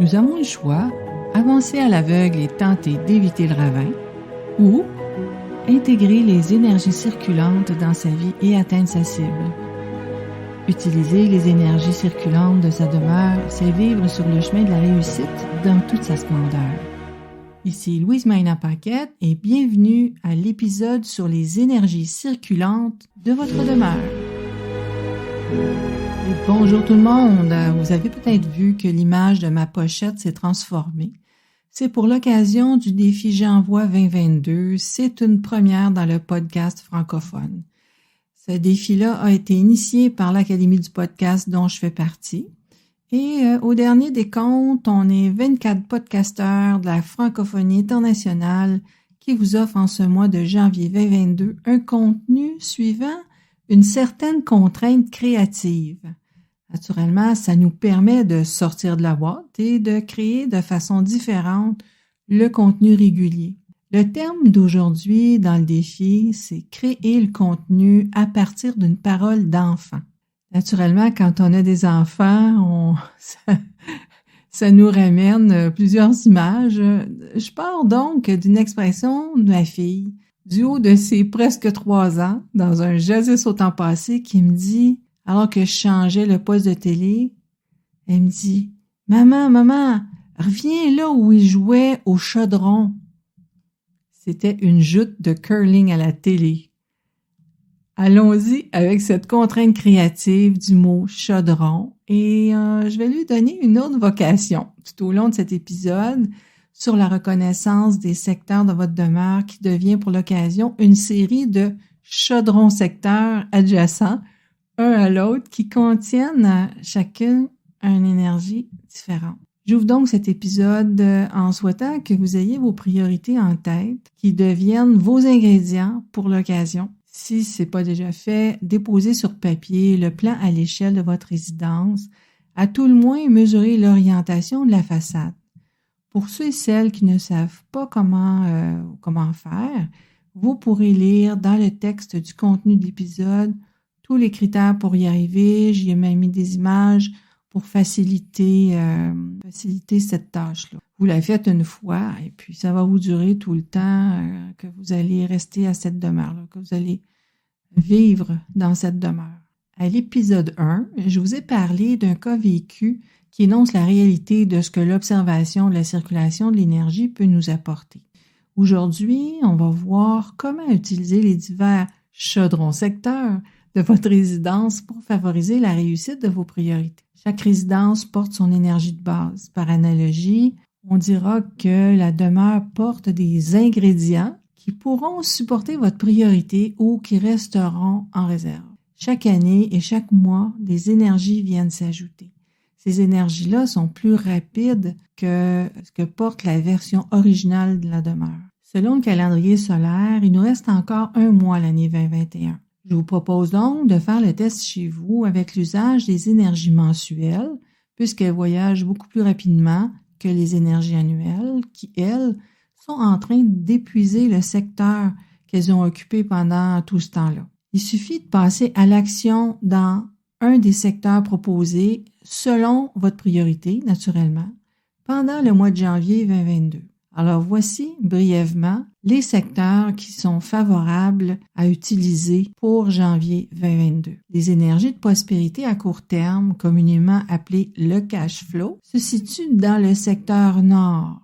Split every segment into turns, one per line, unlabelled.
Nous avons le choix, avancer à l'aveugle et tenter d'éviter le ravin, ou intégrer les énergies circulantes dans sa vie et atteindre sa cible. Utiliser les énergies circulantes de sa demeure, c'est vivre sur le chemin de la réussite dans toute sa splendeur. Ici Louise Maina-Paquette et bienvenue à l'épisode sur les énergies circulantes de votre demeure. Et bonjour tout le monde! Vous avez peut-être vu que l'image de ma pochette s'est transformée. C'est pour l'occasion du défi J'envoie 2022. C'est une première dans le podcast francophone. Ce défi-là a été initié par l'Académie du podcast dont je fais partie. Et au dernier décompte, on est 24 podcasteurs de la francophonie internationale qui vous offrent en ce mois de janvier 2022 un contenu suivant une certaine contrainte créative. Naturellement, ça nous permet de sortir de la boîte et de créer de façon différente le contenu régulier. Le terme d'aujourd'hui dans le défi, c'est créer le contenu à partir d'une parole d'enfant. Naturellement, quand on a des enfants, ça nous ramène plusieurs images. Je pars donc d'une expression de ma fille, du haut de ses presque 3 ans, dans un jadis au temps passé, qui me dit, alors que je changeais le poste de télé, elle me dit « Maman, reviens là où il jouait au chaudron. » C'était une joute de curling à la télé. Allons-y avec cette contrainte créative du mot chaudron et je vais lui donner une autre vocation tout au long de cet épisode sur la reconnaissance des secteurs de votre demeure qui devient pour l'occasion une série de chaudrons secteurs adjacents un à l'autre qui contiennent chacune une énergie différente. J'ouvre donc cet épisode en souhaitant que vous ayez vos priorités en tête, qui deviennent vos ingrédients pour l'occasion. Si ce n'est pas déjà fait, déposez sur papier le plan à l'échelle de votre résidence, à tout le moins mesurez l'orientation de la façade. Pour ceux et celles qui ne savent pas comment faire, vous pourrez lire dans le texte du contenu de l'épisode tous les critères pour y arriver. J'y ai même mis des images pour faciliter cette tâche-là. Vous la faites une fois et puis ça va vous durer tout le temps que vous allez rester à cette demeure-là, que vous allez vivre dans cette demeure. À l'épisode 1, je vous ai parlé d'un cas vécu qui énonce la réalité de ce que l'observation de la circulation de l'énergie peut nous apporter. Aujourd'hui, on va voir comment utiliser les divers chaudrons secteurs de votre résidence pour favoriser la réussite de vos priorités. Chaque résidence porte son énergie de base. Par analogie, on dira que la demeure porte des ingrédients qui pourront supporter votre priorité ou qui resteront en réserve. Chaque année et chaque mois, des énergies viennent s'ajouter. Ces énergies-là sont plus rapides que ce que porte la version originale de la demeure. Selon le calendrier solaire, il nous reste encore 1 mois l'année 2021. Je vous propose donc de faire le test chez vous avec l'usage des énergies mensuelles, puisqu'elles voyagent beaucoup plus rapidement que les énergies annuelles, qui, elles, sont en train d'épuiser le secteur qu'elles ont occupé pendant tout ce temps-là. Il suffit de passer à l'action dans un des secteurs proposés selon votre priorité, naturellement, pendant le mois de janvier 2022. Alors voici brièvement les secteurs qui sont favorables à utiliser pour janvier 2022. Les énergies de prospérité à court terme, communément appelées le cash flow, se situent dans le secteur nord.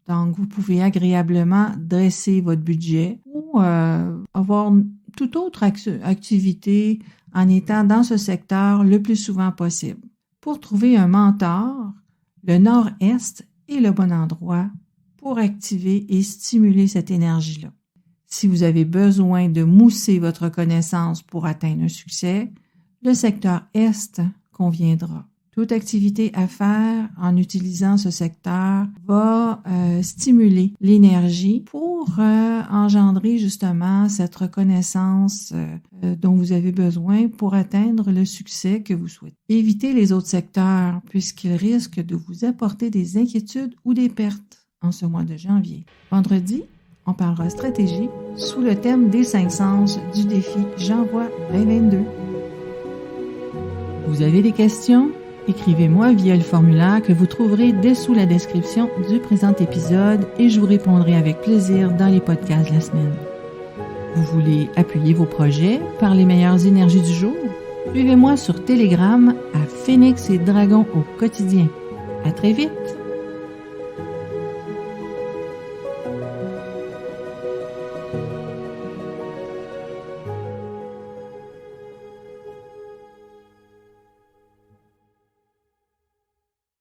Donc vous pouvez agréablement dresser votre budget ou avoir toute autre activité en étant dans ce secteur le plus souvent possible. Pour trouver un mentor, le nord-est est le bon endroit pour activer et stimuler cette énergie-là. Si vous avez besoin de mousser votre connaissance pour atteindre un succès, le secteur Est conviendra. Toute activité à faire en utilisant ce secteur va stimuler l'énergie pour engendrer justement cette reconnaissance dont vous avez besoin pour atteindre le succès que vous souhaitez. Évitez les autres secteurs puisqu'ils risquent de vous apporter des inquiétudes ou des pertes en ce mois de janvier. Vendredi, on parlera stratégie sous le thème des 5 sens du défi J'envoie 2022. Vous avez des questions? écrivez-moi via le formulaire que vous trouverez dessous la description du présent épisode et je vous répondrai avec plaisir dans les podcasts de la semaine. Vous voulez appuyer vos projets par les meilleures énergies du jour? Suivez-moi sur Telegram à Phénix et Dragon au quotidien. À très vite!